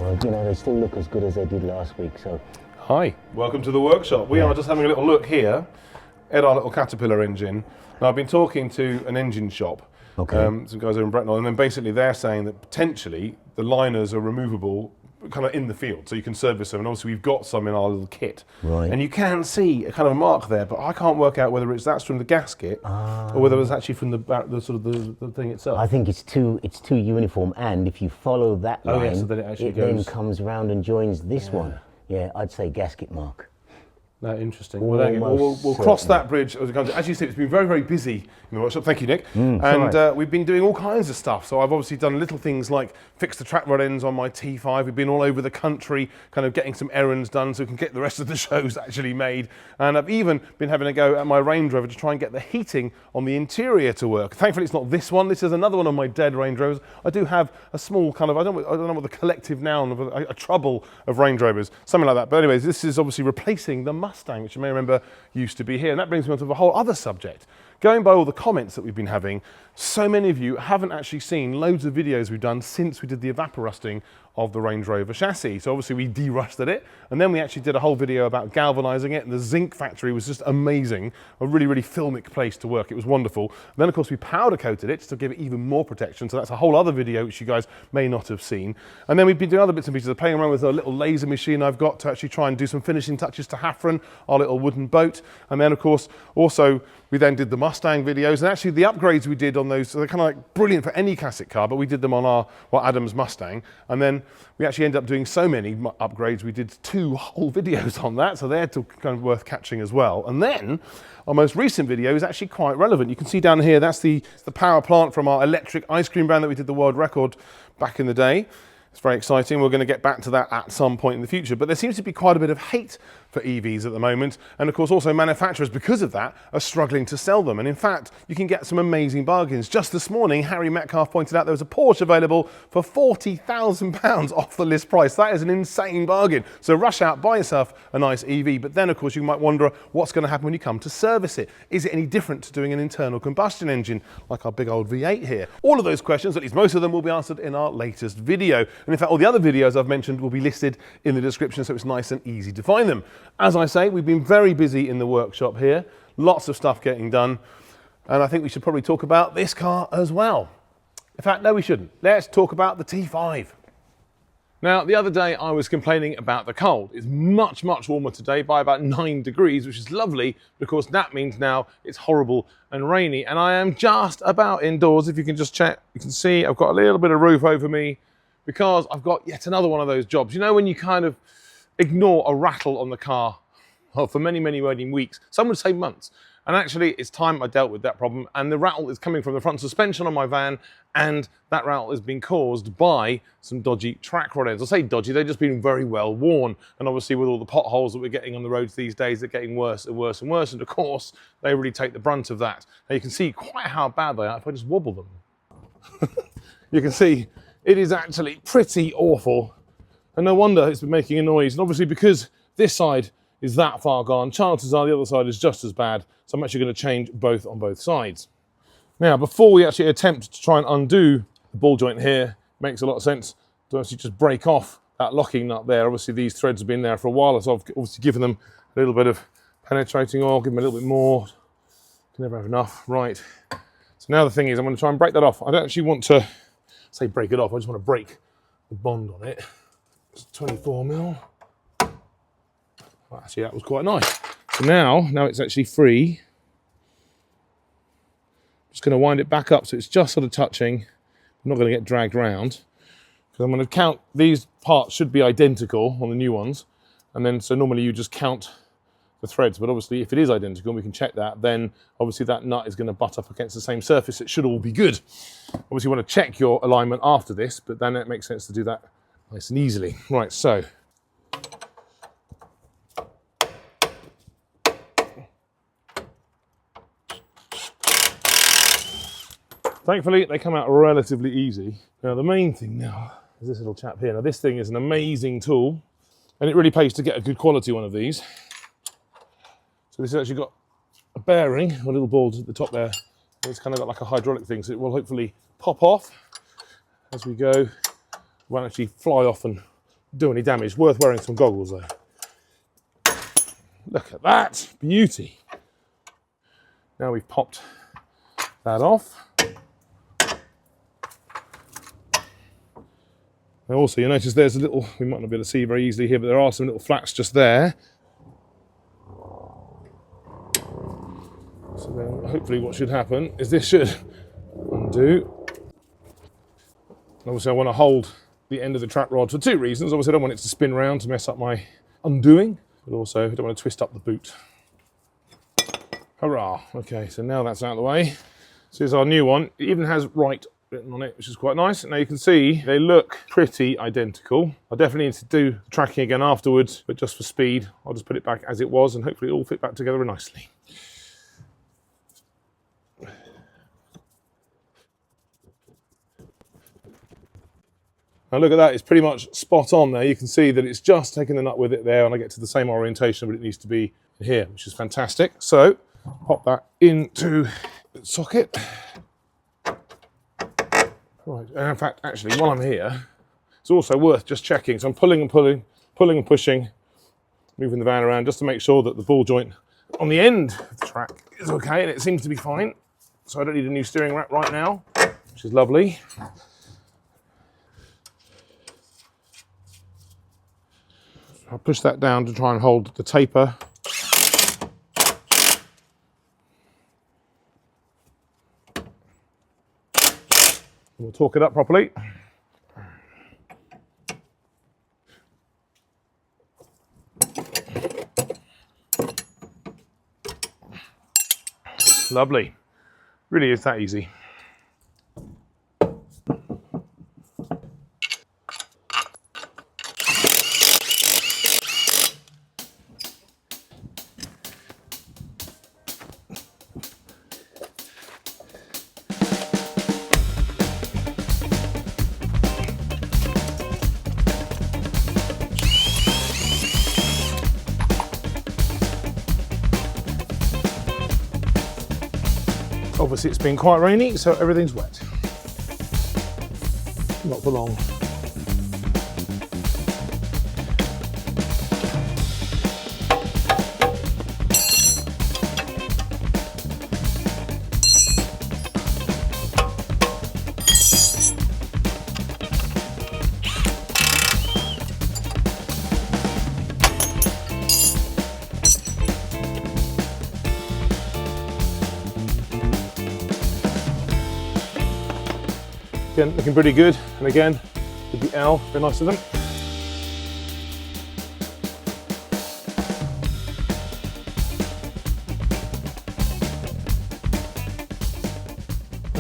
Well, you know, they still look as good as they did last week, so... Hi, welcome to the workshop. We are just having a little look here at our little Caterpillar engine. Now, I've been talking to an engine shop, some guys over in Bretnall, and then basically they're saying that potentially the liners are removable kind of in the field, so you can service them, and obviously we've got some in our little kit. Right. And you can see a kind of mark there, but I can't work out whether that's from the gasket or whether it's actually from the thing itself. I think it's too uniform, and if you follow that line, so then it then comes round and joins this one. Yeah, I'd say gasket mark. No, interesting. Well, we'll cross that bridge as it comes. As you said, it's been very, very busy in the workshop. Thank you, Nick. We've been doing all kinds of stuff. So I've obviously done little things like fix the track rod ends on my T5. We've been all over the country, kind of getting some errands done so we can get the rest of the shows actually made. And I've even been having a go at my Range Rover to try and get the heating on the interior to work. Thankfully, it's not this one. This is another one of my dead Range Rovers. I do have a small kind of, I don't know what the collective noun of a trouble of Range Rovers, something like that. But anyways, this is obviously replacing the Mustang, which you may remember used to be here. And that brings me on to a whole other subject. Going by all the comments that we've been having, so many of you haven't actually seen loads of videos we've done since we did the evaporusting of the Range Rover chassis. So obviously we derusted it, and then we actually did a whole video about galvanizing it, and the zinc factory was just amazing. A really, really filmic place to work. It was wonderful. And then of course we powder coated it to give it even more protection. So that's a whole other video which you guys may not have seen. And then we've been doing other bits and pieces, playing around with a little laser machine I've got to actually try and do some finishing touches to Hafren, our little wooden boat. And then of course also we then did the Mustang videos, and actually the upgrades we did on those, so they're kind of like brilliant for any classic car, but we did them on our, Adam's Mustang. And then we actually ended up doing so many upgrades, we did 2 whole videos on that, so they're kind of worth catching as well. And then our most recent video is actually quite relevant. You can see down here, that's the power plant from our electric ice cream van that we did the world record back in the day. It's very exciting. We're going to get back to that at some point in the future, but there seems to be quite a bit of hate for EVs at the moment, and of course also manufacturers, because of that, are struggling to sell them. And in fact, you can get some amazing bargains. Just this morning, Harry Metcalf pointed out there was a Porsche available for £40,000 off the list price. That is an insane bargain. So rush out, buy yourself a nice EV, but then of course you might wonder what's going to happen when you come to service it. Is it any different to doing an internal combustion engine like our big old V8 here? All of those questions, at least most of them, will be answered in our latest video. And in fact, all the other videos I've mentioned will be listed in the description, so it's nice and easy to find them. As I say, we've been very busy in the workshop here, lots of stuff getting done, and I think we should probably talk about this car as well. In fact, no, we shouldn't. Let's talk about the T5. Now, the other day I was complaining about the cold. It's much, much warmer today by about 9 degrees, which is lovely, because that means now it's horrible and rainy, and I am just about indoors. If you can just check, you can see I've got a little bit of roof over me, because I've got yet another one of those jobs. You know when you kind of ignore a rattle on the car for many, many weeks, some would say months. And actually it's time I dealt with that problem, and the rattle is coming from the front suspension on my van, and that rattle has been caused by some dodgy track rod ends. I say dodgy, they've just been very well worn, and obviously with all the potholes that we're getting on the roads these days, they're getting worse and worse and worse, and of course they really take the brunt of that. Now you can see quite how bad they are if I just wobble them. You can see it is actually pretty awful, and no wonder it's been making a noise. And obviously because this side is that far gone, chances are the other side is just as bad, so I'm actually going to change both on both sides. Now, before we actually attempt to try and undo the ball joint here, it makes a lot of sense to actually just break off that locking nut there. Obviously these threads have been there for a while, so I've obviously given them a little bit of penetrating oil, give them a little bit more. Can never have enough. Right, so now the thing is I'm going to try and break that off. I don't actually want to say break it off, I just want to break the bond on it. It's 24mm. Well, actually that was quite nice. So now it's actually free. I'm just going to wind it back up so it's just sort of touching. I'm not going to get dragged around, because I'm going to count, these parts should be identical on the new ones, and then so normally you just count the threads, but obviously if it is identical, we can check that, then obviously that nut is going to butt up against the same surface. It should all be good. Obviously you want to check your alignment after this, but then it makes sense to do that nice and easily. Right, so thankfully they come out relatively easy. Now the main thing now is this little chap here. Now this thing is an amazing tool, and it really pays to get a good quality one of these. So this has actually got a bearing, a little ball at the top there. It's kind of got like a hydraulic thing, so it will hopefully pop off as we go. It won't actually fly off and do any damage. Worth wearing some goggles though. Look at that, beauty. Now we've popped that off. Now also you notice there's a little, we might not be able to see very easily here, but there are some little flats just there. So then hopefully what should happen is this should undo. Obviously I want to hold the end of the track rod for two reasons. Obviously I don't want it to spin round to mess up my undoing, but also I don't want to twist up the boot. Hurrah! Okay, so now that's out of the way. So here's our new one. It even has right written on it, which is quite nice. Now you can see they look pretty identical. I definitely need to do the tracking again afterwards, but just for speed, I'll just put it back as it was and hopefully it all fit back together nicely. Now look at that, it's pretty much spot on there. You can see that it's just taking the nut with it there and I get to the same orientation, but it needs to be here, which is fantastic. So pop that into the socket. Right, and in fact, actually, while I'm here, it's also worth just checking. So I'm pulling and pulling, pulling and pushing, moving the van around just to make sure that the ball joint on the end of the track is okay, and it seems to be fine. So I don't need a new steering rack right now, which is lovely. I'll push that down to try and hold the taper. We'll torque it up properly. Lovely. Really is that easy. Obviously it's been quite rainy, so everything's wet. Not for long. Again, looking pretty good, and again, with the L, very nice of them.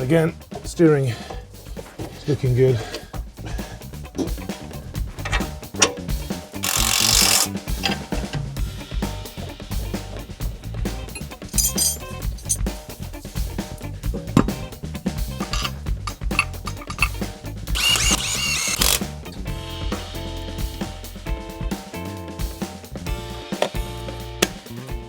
Again, steering is looking good.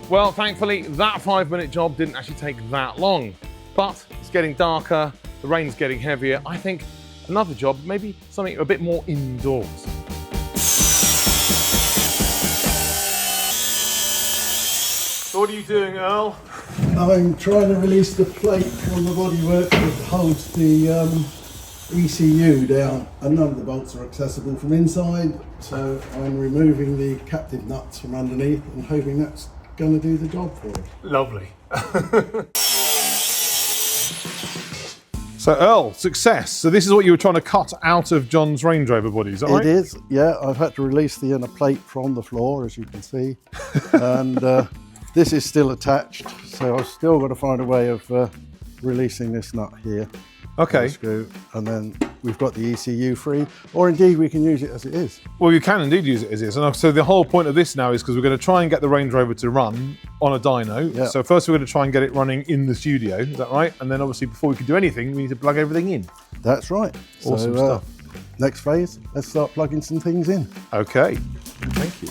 Well, thankfully, that 5-minute job didn't actually take that long, but it's getting darker, the rain's getting heavier. I think another job, maybe something a bit more indoors. So what are you doing, Earl? I'm trying to release the plate from the bodywork that holds the ECU down, and none of the bolts are accessible from inside, so I'm removing the captive nuts from underneath and hoping that's going to do the job for it. Lovely. So Earl, success. So this is what you were trying to cut out of John's Range Rover body, is that right? It is, yeah. I've had to release the inner plate from the floor, as you can see, and this is still attached, so I've still got to find a way of releasing this nut here. Okay. Screw, and then we've got the ECU free, or indeed we can use it as it is. Well, you can indeed use it as is. And so the whole point of this now is because we're going to try and get the Range Rover to run on a dyno. Yeah. So first we're going to try and get it running in the studio, is that right? And then obviously before we can do anything, we need to plug everything in. That's right. Awesome stuff. Next phase, let's start plugging some things in. Okay, thank you.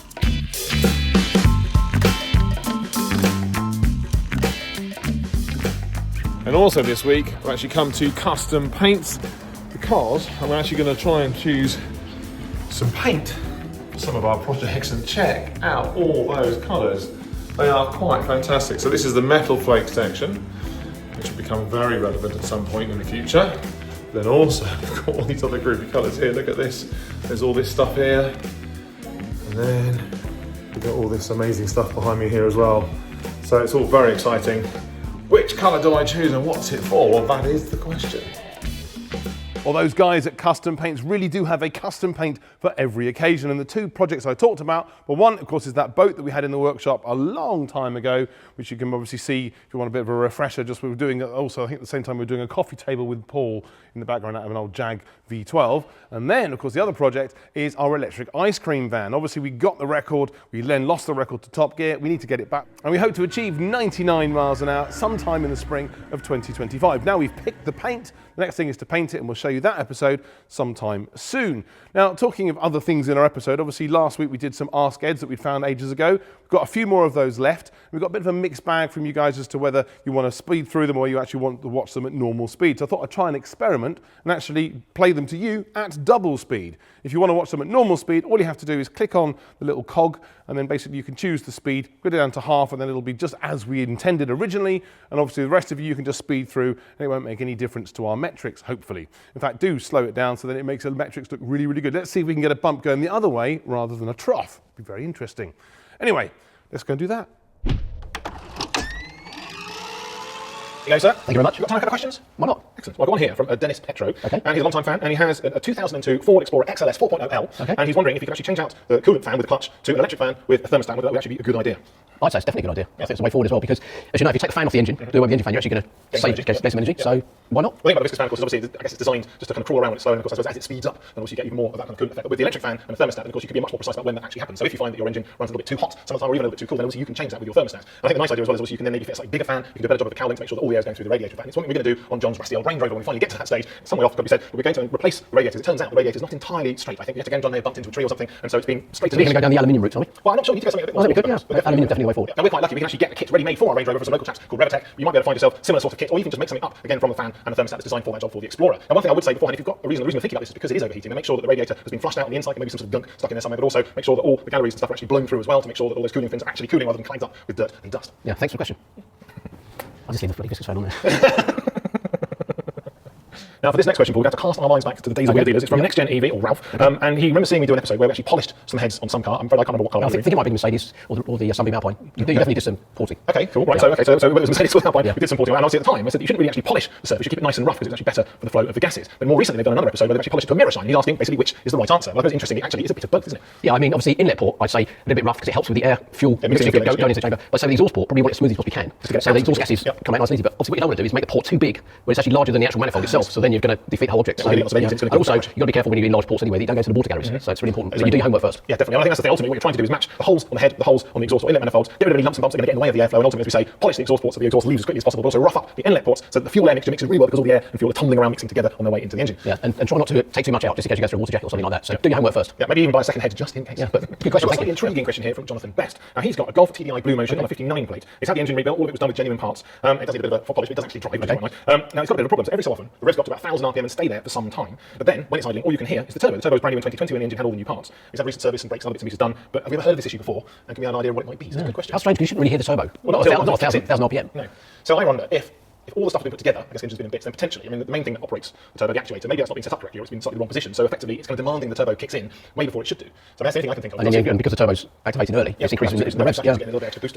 And also this week, I've actually come to custom paints because I'm actually going to try and choose some paint for some of our projects, and check out all those colours. They are quite fantastic. So this is the metal flake section, which will become very relevant at some point in the future. Then also, we've got all these other groovy colours here. Look at this. There's all this stuff here. And then we've got all this amazing stuff behind me here as well. So it's all very exciting. Which colour do I choose and what's it for? Well, that is the question. Well, those guys at Custom Paints really do have a custom paint for every occasion. And the two projects I talked about, well, one, of course, is that boat that we had in the workshop a long time ago, which you can obviously see if you want a bit of a refresher. Just we were doing also, I think at the same time, we were doing a coffee table with Paul in the background out of an old Jag V12. And then, of course, the other project is our electric ice cream van. Obviously, we got the record. We then lost the record to Top Gear. We need to get it back. And we hope to achieve 99 miles an hour sometime in the spring of 2025. Now we've picked the paint. The next thing is to paint it, and we'll show you that episode sometime soon. Now, talking of other things in our episode, obviously last week we did some Ask Eds that we'd found ages ago. We've got a few more of those left. We've got a bit of a mixed bag from you guys as to whether you want to speed through them or you actually want to watch them at normal speed. So I thought I'd try and experiment and actually play them to you at double speed. If you want to watch them at normal speed, all you have to do is click on the little cog, and then basically you can choose the speed, put it down to half, and then it'll be just as we intended originally. And obviously the rest of you can just speed through, and it won't make any difference to our metrics, hopefully. In fact, do slow it down so that it makes the metrics look really, really good. Let's see if we can get a bump going the other way rather than a trough. It'll be very interesting. Anyway, let's go and do that. Here you go, sir. Thank you very much. You got time for a couple of questions? Why not? Excellent. Well, I've got one here from Dennis Petro, Okay. and he's a long-time fan, and he has a 2002 Ford Explorer XLS 4.0L, Okay. and he's wondering if you could actually change out the coolant fan with a clutch to an electric fan with a thermostat, whether that would actually be a good idea. I'd say it's definitely a good idea. I think it's the way forward as well, because as you know, if you take the fan off the engine, do away with the engine fan, you're actually going to save some energy. Yeah. So why not? The thing about the viscous fan, of course, is obviously, I guess it's designed just to kind of crawl around when it's slow, and of course, I suppose as it speeds up, then also you get even more of that kind of coolant effect. But with the electric fan and the thermostat, then of course, you can be much more precise about when that actually happens. So if you find that your engine runs a little bit too hot some of the time, or even a little bit too cool, then obviously you can change that with your thermostat. And I think the nice idea as well is also you can then maybe fit a slightly bigger fan, you can do a better job with the cowling to make sure that all the air is going through the radiator fan. It's something we're going to do on John's rusty old Range Rover when we finally get to that stage. Somewhere off, got to be said, we're going to replace the radiators. It turns out the radiator is not entirely straight. I think yet again, John may have bumped into a tree or something, and so it's been straight to We're going to go down the aluminium route, are we? Well, I'm not sure. We need to go something a bit more. Well, that'd be good, yeah. Aluminium definitely the way forward. Now we're quite lucky. We can actually get a kit ready-made for our Range Rover from some local chaps called Revitech. You might be able to find yourself similar sort of kit, or you can just make something up again from the fan and the thermostat that's designed for that job for the Explorer. Now, one thing I would say beforehand, if you've got a reason to think about this, is because it is overheating, then make sure that the radiator has been flushed out on the inside, maybe some sort of gunk stuck in there somewhere, but also make sure that all the galleries and stuff are actually blown through as well to make sure that all those cooling fins are actually cooling rather than clogged up with dirt and dust. Yeah, thanks for the question. I'll just leave the bloody viscous fan on there. Now, for this next question, Paul, we have to cast our minds back to the days of wheel dealers. It's from Next Gen EV, or Ralph, and he remembers seeing me do an episode where we actually polished some heads on some car. I'm afraid I can't remember what colour. I think it might be the Mercedes or the Sunbeam Alpine. You definitely did some porting. Okay, cool. Right, so it was Mercedes with Alpine. We did some porting, and obviously at the time I said that you shouldn't really actually polish the surface. You keep it nice and rough because it's actually better for the flow of the gases. But more recently, they've done another episode where they've actually polished it to a mirror shine. And he's asking basically which is the right answer. Well, I suppose it's interesting. It actually is a bit of both, isn't it? Yeah, I mean, obviously inlet port, I'd say a little bit rough because it helps with the air fuel mixing going into the chamber. But so the exhaust port, probably want it as smooth as possibly can. So the exhaust gases come out nice and easy. But obviously what you don't want to do is make the port too big, where it's actually larger than the actual manifold itself. So then you're going to defeat the whole object. And also, you've got to be careful when you're in large ports anyway, that you don't go to the water galleries. So it's really important. So you do your homework first. Yeah, definitely. And I think that's the thing. Ultimately, what you're trying to do is match the holes on the head, the holes on the exhaust or inlet manifolds, get rid of any lumps and bumps that are going to get in the way of the airflow, and ultimately, as we say, polish the exhaust ports so the exhaust leaves as quickly as possible, but also rough up the inlet ports so that the fuel air mixture mixes really well because all the air and fuel are tumbling around mixing together on their way into the engine. Yeah, and try not to take too much out just in case you go through a water jacket or something like that. So do your homework first. Yeah, maybe even buy a second head just in case. Yeah, but good question. We've got a intriguing question here from Jonathan Best. Now he's got a Golf TDI Blue Motion on a 59 plate. It's had the engine rebuilt, all of it was done with genuine parts. It does need a bit of a polish, but it does actually drive, which is quite nice. Now it's got a bit of a problem. So every so often, the revs got to about 1,000 RPM and stay there for some time. But then, when it's idling, all you can hear is the turbo. The turbo was brand new in 2020 when the engine had all the new parts. It's had recent service and brakes and other bits and pieces done. But have you ever heard of this issue before? And give me an idea of what it might be? It's a good question. How strange, because you shouldn't really hear the turbo. Well, not 1,000 RPM. No. So I wonder if all the stuff has been put together, I guess the engine's been in bits, then potentially, I mean, the main thing that operates the turbo, the actuator, maybe that's not been set up correctly or it's been in slightly the wrong position. So effectively, it's kind of demanding the turbo kicks in way before it should do. So that's the only thing I can think of. And because the turbo's activating early, it's increasing the revs. Yeah.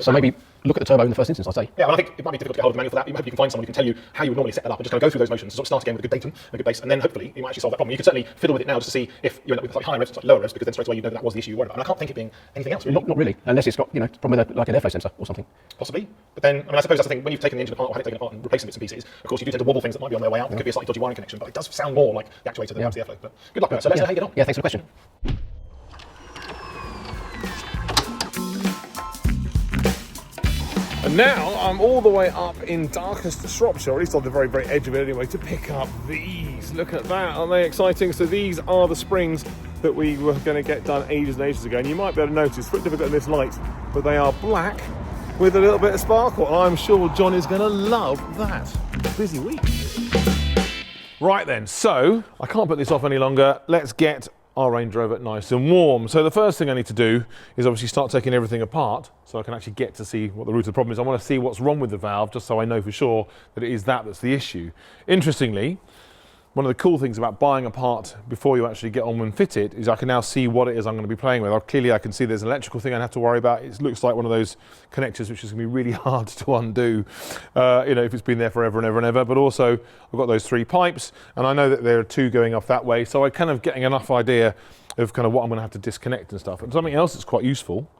So maybe look at the turbo in the first instance, I'd say. Yeah, well, I think it might be difficult to get hold of the manual for that. You hope you can find someone who can tell you how you would normally set that up and just kind of go through those motions, sort of start again with a good datum, a good base, and then hopefully you might actually solve that problem. You can certainly fiddle with it now just to see if you end up with slightly higher revs, slightly lower revs, because then straight away you know that was the issue you worried about. And I can't think it being anything else. Really. Not really, unless it's got problem with like an airflow sensor or something. Possibly, but then I mean I suppose that's the thing. When you've taken the engine apart or had it taken apart and replacing bits and pieces, of course you do tend to wobble things that might be on their way out. There could be a slightly dodgy wiring connection, but it does sound more like the actuator than the airflow. But good luck with that. So let's know how you get on. Yeah, thanks for the question. And now I'm all the way up in darkest Shropshire, or at least on the very, very edge of it anyway, to pick up these. Look at that, aren't they exciting? So these are the springs that we were going to get done ages and ages ago. And you might be able to notice, it's pretty difficult in this light, but they are black with a little bit of sparkle. And I'm sure John is going to love that. Busy week. Right then, so I can't put this off any longer. Let's get our Range Rover nice and warm. So the first thing I need to do is obviously start taking everything apart so I can actually get to see what the root of the problem is. I want to see what's wrong with the valve just so I know for sure that it is that's the issue. Interestingly, one of the cool things about buying a part before you actually get on and fit it is I can now see what it is I'm going to be playing with. Clearly I can see there's an electrical thing I have to worry about. It looks like one of those connectors which is going to be really hard to undo, you know, if it's been there forever and ever and ever. But also I've got those 3 pipes and I know that there are 2 going off that way, so I'm kind of getting enough idea of kind of what I'm going to have to disconnect and stuff. And something else that's quite useful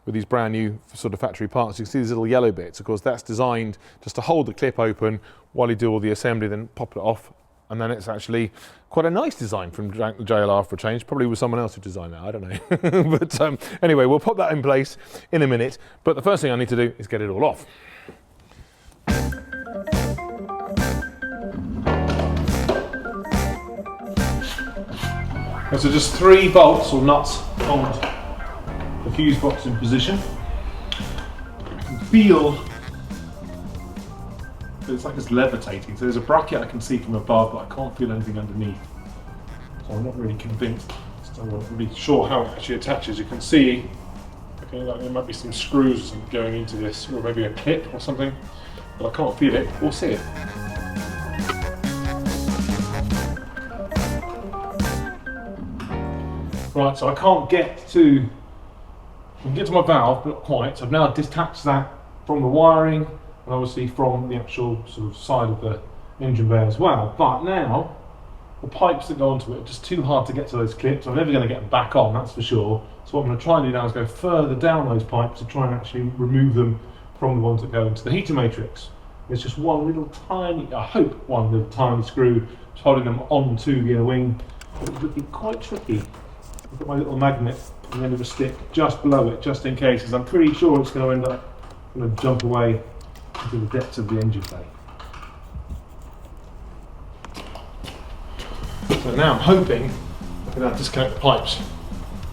with these brand new sort of factory parts, you can see these little yellow bits. Of course that's designed just to hold the clip open while you do all the assembly, then pop it off. And then it's actually quite a nice design from JLR for a change. Probably was someone else who designed that, I don't know. But anyway, we'll put that in place in a minute. But the first thing I need to do is get it all off. And so just 3 bolts or nuts hold the fuse box in position. I can feel it's like it's levitating. So there's a bracket I can see from above, but I can't feel anything underneath. So I'm not really convinced. I'm not really sure how it actually attaches. You can see, okay, like there might be some screws or something going into this, or maybe a clip or something, but I can't feel it or see it. Right, so I can't get to, I can get to my valve, but not quite. So I've now detached that from the wiring, and obviously from the actual sort of side of the engine bay as well. But now, the pipes that go onto it are just too hard to get to those clips. I'm never going to get them back on, that's for sure. So what I'm going to try and do now is go further down those pipes to try and actually remove them from the ones that go into the heater matrix. There's just one little tiny, I hope one little tiny screw holding them onto the inner wing. But it's looking quite tricky. I've got my little magnet at the end of a stick just below it, just in case, because I'm pretty sure it's going to end up going to jump away into the depths of the engine bay. So now I'm hoping I can now disconnect the pipes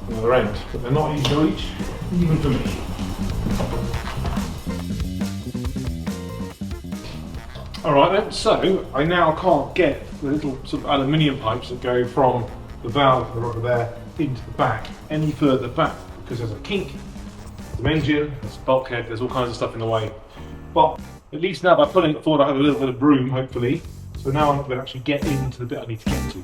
from the other end, but they're not easy to reach, even for me. Alright then, so I now can't get the little sort of aluminium pipes that go from the valve, the rubber there, into the back, any further back, because there's a kink, there's an engine, there's a bulkhead, there's all kinds of stuff in the way. But at least now by pulling it forward I have a little bit of room, hopefully. So now I'm going to actually get into the bit I need to get to.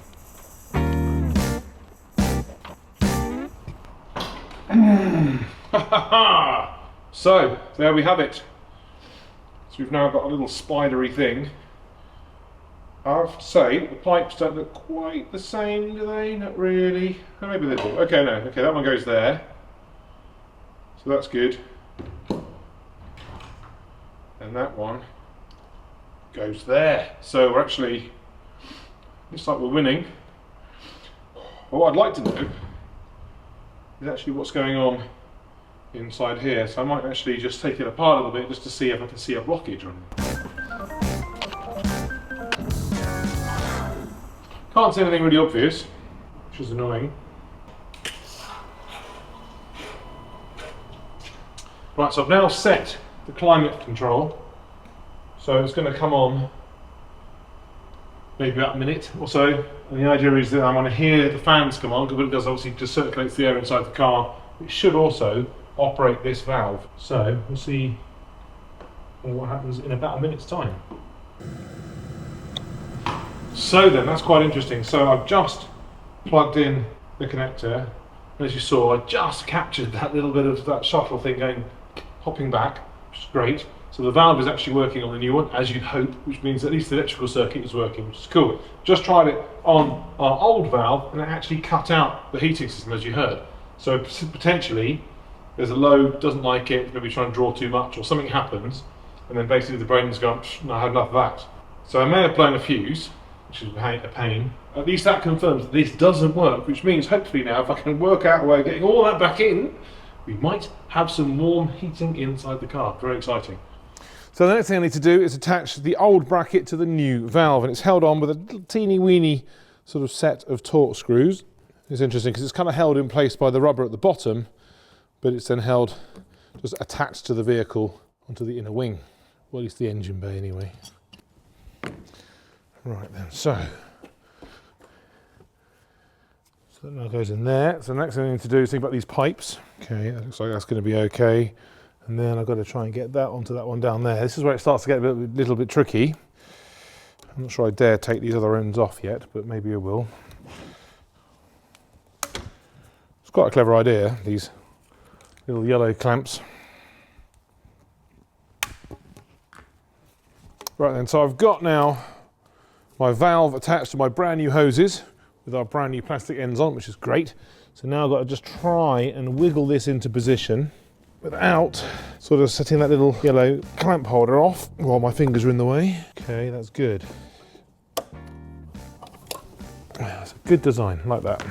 So, there we have it. So we've now got a little spidery thing. I have to say, the pipes don't look quite the same, do they? Not really. Oh, maybe they do. Okay, no. Okay, that one goes there. So that's good. And that one goes there. So we're actually, looks like we're winning. But what I'd like to know is actually what's going on inside here. So I might actually just take it apart a little bit just to see if I can see a blockage or anything. Can't see anything really obvious, which is annoying. Right, so I've now set the climate control. So it's going to come on maybe about a minute or so. And the idea is that I want to hear the fans come on, because it does obviously just circulates the air inside the car. It should also operate this valve. So we'll see what happens in about a minute's time. So then, that's quite interesting. So I've just plugged in the connector. As you saw, I just captured that little bit of that shuttle thing going, hopping back, which is great. So the valve is actually working on the new one, as you'd hope, which means at least the electrical circuit is working, which is cool. Just tried it on our old valve, and it actually cut out the heating system, as you heard. So potentially, there's a load, doesn't like it, maybe trying to draw too much, or something happens, and then basically the brain's gone, no, I had enough of that. So I may have blown a fuse, which is a pain. At least that confirms that this doesn't work, which means hopefully now if I can work out a way of getting all that back in, we might have some warm heating inside the car. Very exciting. So the next thing I need to do is attach the old bracket to the new valve, and it's held on with a little teeny weeny sort of set of Torx screws. It's interesting because it's kind of held in place by the rubber at the bottom, but it's then held just attached to the vehicle onto the inner wing, well, at least the engine bay anyway. Right then, so So that now goes in there. So the next thing I need to do is think about these pipes. Okay, that looks like that's going to be okay. And then I've got to try and get that onto that one down there. This is where it starts to get a little bit tricky. I'm not sure I dare take these other ends off yet, but maybe I will. It's quite a clever idea, these little yellow clamps. Right then, so I've got now my valve attached to my brand new hoses with our brand new plastic ends on, which is great. So now I've got to just try and wiggle this into position without sort of setting that little yellow clamp holder off while my fingers are in the way. Okay, that's good. That's a good design, like that.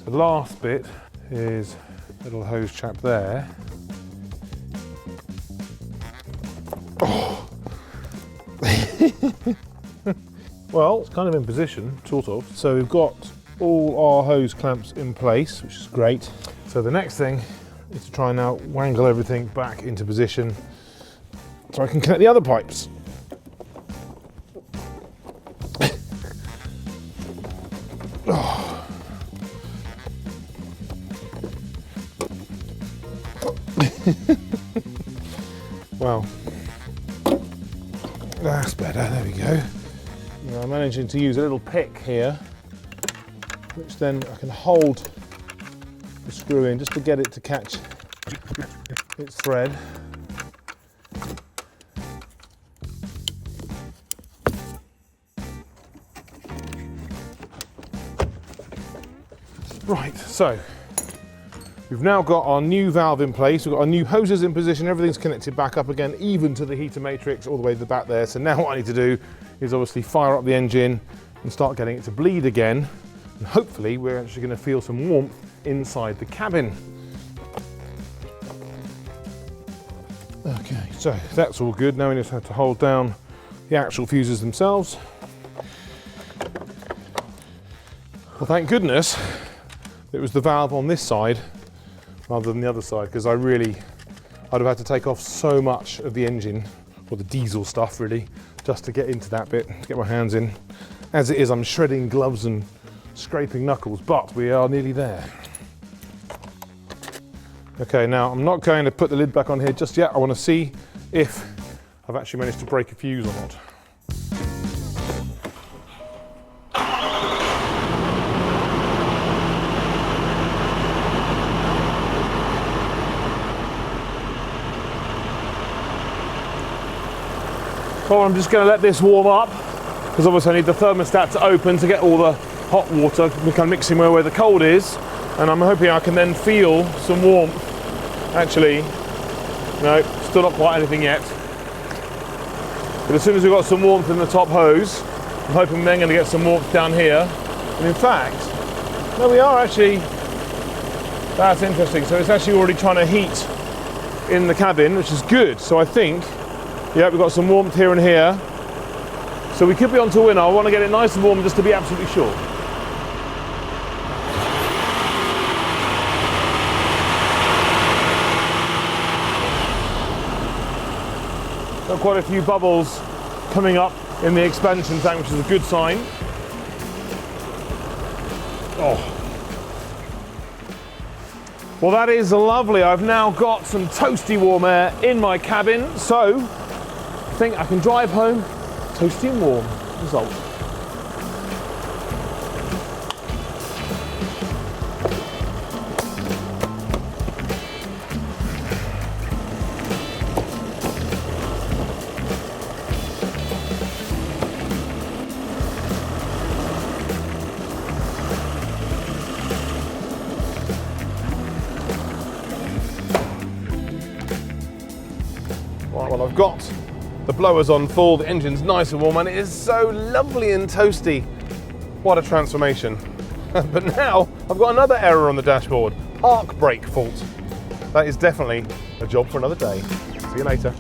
So the last bit is a little hose chap there. Oh. Well, it's kind of in position, sort of. So we've got all our hose clamps in place, which is great. So the next thing is to try and now wangle everything back into position so I can connect the other pipes. Oh. Well, that's better, there we go. Now I'm managing to use a little pick here, which then I can hold the screw in just to get it to catch its thread. Right, so we've now got our new valve in place, we've got our new hoses in position, everything's connected back up again, even to the heater matrix all the way to the back there. So now what I need to do is obviously fire up the engine and start getting it to bleed again. And hopefully we're actually going to feel some warmth inside the cabin. Okay, so that's all good. Now we just have to hold down the actual fuses themselves. Well, thank goodness it was the valve on this side rather than the other side, because I'd have had to take off so much of the engine, or the diesel stuff really, just to get into that bit, to get my hands in. As it is, I'm shredding gloves and scraping knuckles, but we are nearly there. Okay, now I'm not going to put the lid back on here just yet. I want to see if I've actually managed to break a fuse or not. Well, I'm just going to let this warm up, because obviously I need the thermostat to open to get all the hot water kind of mixing where the cold is, and I'm hoping I can then feel some warmth. Actually, no, still not quite anything yet. But as soon as we've got some warmth in the top hose, I'm hoping we're then going to get some warmth down here. And in fact, no, we are actually, that's interesting. So it's actually already trying to heat in the cabin, which is good. So I think, yeah, we've got some warmth here and here. So we could be on to a winner. I want to get it nice and warm just to be absolutely sure. Got quite a few bubbles coming up in the expansion tank, which is a good sign. Oh. Well, that is lovely. I've now got some toasty warm air in my cabin, so I think I can drive home toasty and warm. Result. Right, well, I've got the blowers on full, the engine's nice and warm, and it is so lovely and toasty. What a transformation. But now I've got another error on the dashboard. Arc brake fault. That is definitely a job for another day. See you later.